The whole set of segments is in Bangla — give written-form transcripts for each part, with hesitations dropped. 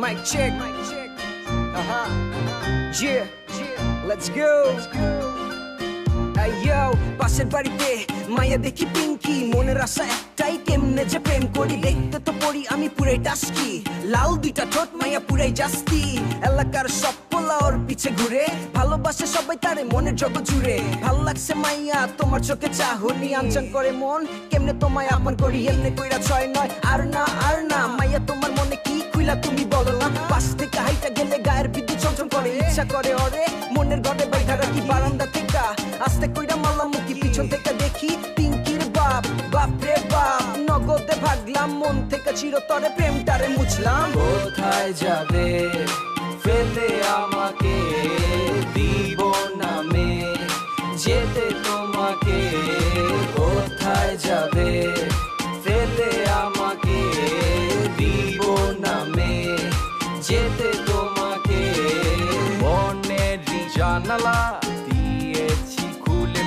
Mic check. Yeah, let's go. Yo, পাশের বাড়িতে মায়া দেখি পিঙ্কি, মনের আশা একটাই কেমনে যে প্রেম করি। দেখতে তো পড়ি আমি পুরাই টাস্কি, লাল দুইটা ঠোঁট মায়া পুরাই জাস্তি। এলাকার সব পোলা ওর পিছে ঘুরে, ভালোবাসে সবাই তারে মনের জগৎ জুড়ে। ভাল লাগছে মাইয়া তোমার চোখে চাহনি, আনচান করে মন কেমনে তোমায় আপন করি। এমনে কইরা 6-9 আর না মাইয়া তোমার মনে কি খুইলা তুমি বলো না। পাশ থেকে হাইটা গেলে গায়ের বিদ্যুৎ চমচম করে, ইচ্ছা করে ওরে মনের ঘরে বাইধা রাখি। বারান্দা থেকে আস্তে কইরা মারলাম মুখি, পিছন থেকে দেখি পিঙ্কির বাপ। বাপ রে বাপ, নগদে ভাগলাম মন থেকে চিরতরে প্রেমটারে মুছলাম। কোথায় যাবে ফেলে আমাকে, দিব নামে যেতে তোমাকে। কোথায় যাবে ফেলে আমাকে, দিব নামে যেতে তোমাকে। মনের জানালা দিয়েছি খুলে,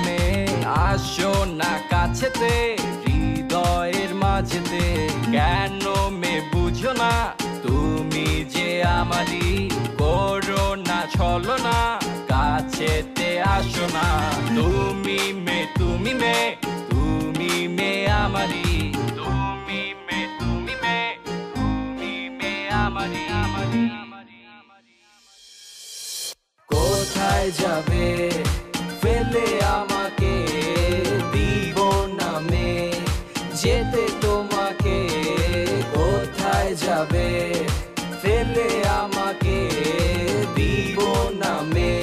আসো না কাছেতে হৃদয়ের মাঝেতে। কেন মে বুঝো না তুমি যে আমারই, করো না ছলনা কাছেতে আসো না। তুমি মে তুমি মে তুমি মে আমারই, তুমি মে তুমি মে তুমি মে আমারই। কোথায় যাবে ফেলে আমাকে, দিব নামে যেতে তোমাকে। কোথায় যাবে ফেলে আমাকে, দিব নামে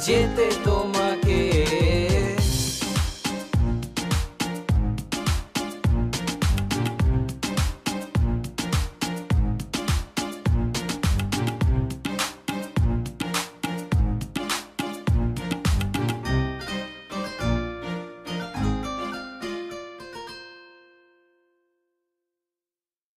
যেতে তোমাকে।